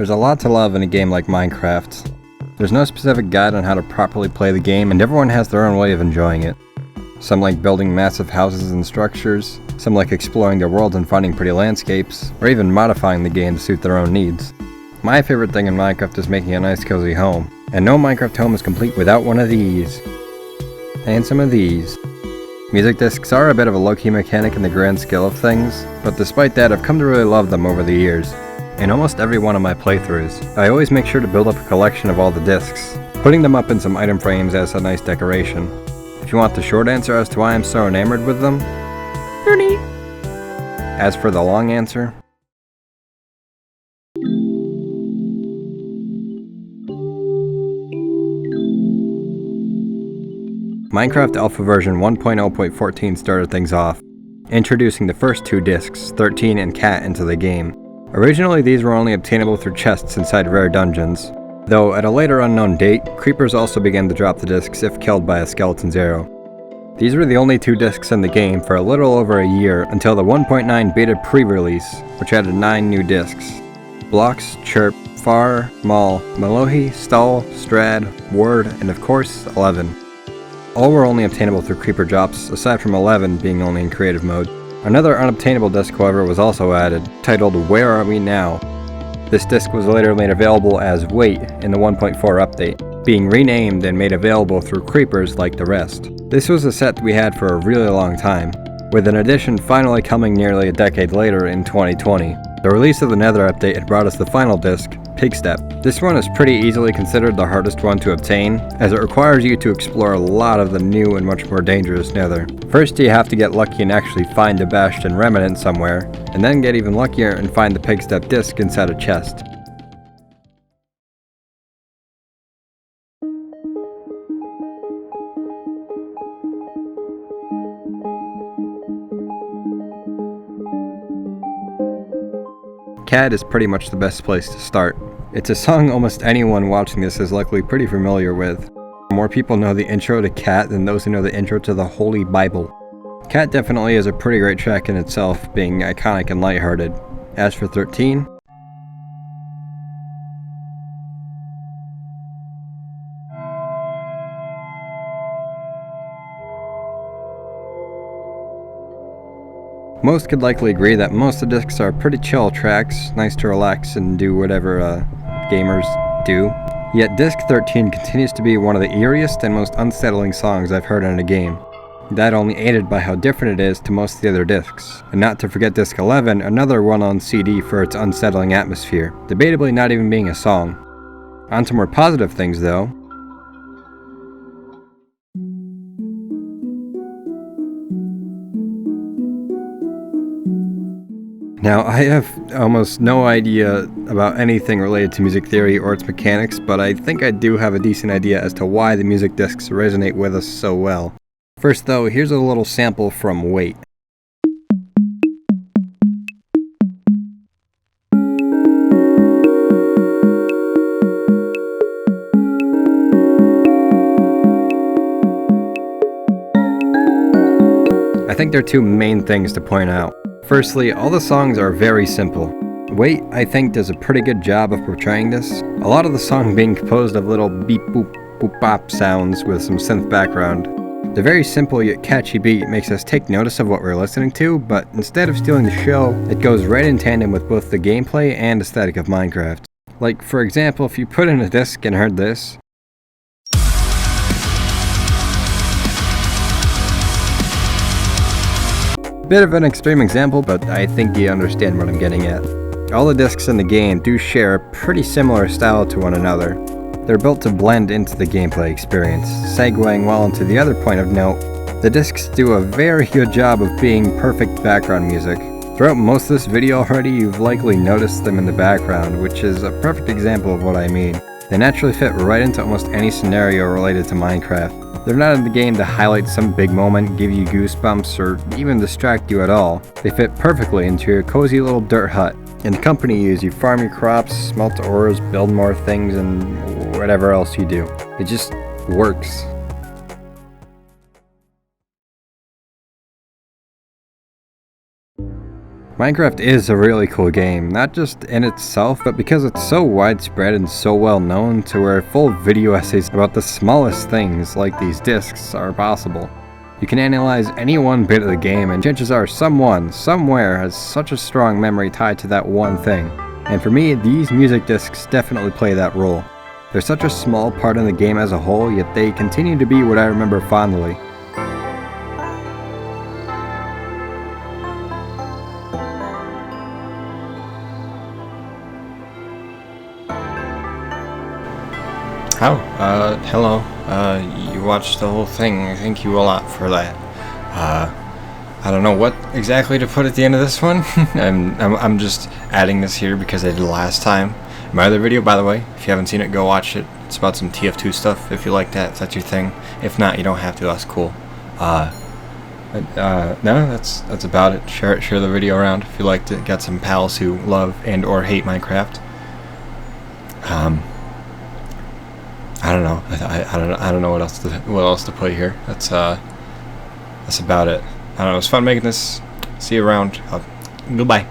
There's a lot to love in a game like Minecraft. There's no specific guide on how to properly play the game, and everyone has their own way of enjoying it. Some like building massive houses and structures, some like exploring their world and finding pretty landscapes, or even modifying the game to suit their own needs. My favorite thing in Minecraft is making a nice cozy home, and no Minecraft home is complete without one of these. And some of these. Music discs are a bit of a low-key mechanic in the grand scale of things, but despite that I've come to really love them over the years. In almost every one of my playthroughs, I always make sure to build up a collection of all the discs, putting them up in some item frames as a nice decoration. If you want the short answer as to why I'm so enamored with them, they're neat. As for the long answer, Minecraft Alpha version 1.0.14 started things off, introducing the first two discs, 13 and Cat, into the game. Originally these were only obtainable through chests inside rare dungeons, though at a later unknown date, creepers also began to drop the discs if killed by a skeleton's arrow. These were the only two discs in the game for a little over a year until the 1.9 beta pre-release, which added 9 new discs. Blocks, Chirp, Far, Maul, Melohi, Stall, Strad, Word, and of course, 11. All were only obtainable through creeper drops, aside from 11 being only in creative mode. Another unobtainable disc, however, was also added, titled Where Are We Now? This disc was later made available as Wait in the 1.4 update, being renamed and made available through creepers like the rest. This was a set we had for a really long time, with an addition finally coming nearly a decade later in 2020. The release of the Nether update had brought us the final disc, Pigstep. This one is pretty easily considered the hardest one to obtain, as it requires you to explore a lot of the new and much more dangerous Nether. First you have to get lucky and actually find a Bastion remnant somewhere, and then get even luckier and find the Pigstep disc inside a chest. Cat is pretty much the best place to start. It's a song almost anyone watching this is likely pretty familiar with. More people know the intro to Cat than those who know the intro to the Holy Bible. Cat definitely is a pretty great track in itself, being iconic and lighthearted. As for 13, most could likely agree that most of the discs are pretty chill tracks, nice to relax and do whatever gamers do. Yet disc 13 continues to be one of the eeriest and most unsettling songs I've heard in a game. That only aided by how different it is to most of the other discs. And not to forget disc 11, another one on CD for its unsettling atmosphere, debatably not even being a song. On to more positive things though. Now, I have almost no idea about anything related to music theory or its mechanics, but I think I do have a decent idea as to why the music discs resonate with us so well. First though, here's a little sample from Wait. I think there are two main things to point out. Firstly, all the songs are very simple. Wait, I think, does a pretty good job of portraying this. A lot of the song being composed of little beep boop boop bop sounds with some synth background. The very simple yet catchy beat makes us take notice of what we're listening to, but instead of stealing the show, it goes right in tandem with both the gameplay and aesthetic of Minecraft. Like, for example, if you put in a disc and heard this, bit of an extreme example, but I think you understand what I'm getting at. All the discs in the game do share a pretty similar style to one another. They're built to blend into the gameplay experience, segueing well into the other point of note. The discs do a very good job of being perfect background music. Throughout most of this video already, you've likely noticed them in the background, which is a perfect example of what I mean. They naturally fit right into almost any scenario related to Minecraft. They're not in the game to highlight some big moment, give you goosebumps, or even distract you at all. They fit perfectly into your cozy little dirt hut, and accompany you as you farm your crops, smelt ores, build more things, and whatever else you do. It just works. Minecraft is a really cool game, not just in itself, but because it's so widespread and so well known to where full video essays about the smallest things like these discs are possible. You can analyze any one bit of the game and chances are someone, somewhere has such a strong memory tied to that one thing. And for me, these music discs definitely play that role. They're such a small part in the game as a whole, yet they continue to be what I remember fondly. Hello. You watched the whole thing. Thank you a lot for that. I don't know what exactly to put at the end of this one. I'm just adding this here because I did last time. My other video, by the way, if you haven't seen it, go watch it. It's about some TF2 stuff, if you like that, if that's your thing. If not, you don't have to, that's cool. No, that's about it. Share the video around if you liked it. Got some pals who love and or hate Minecraft. I don't know. I don't know what else to put here. That's about it. I don't know. It was fun making this. See you around. Goodbye.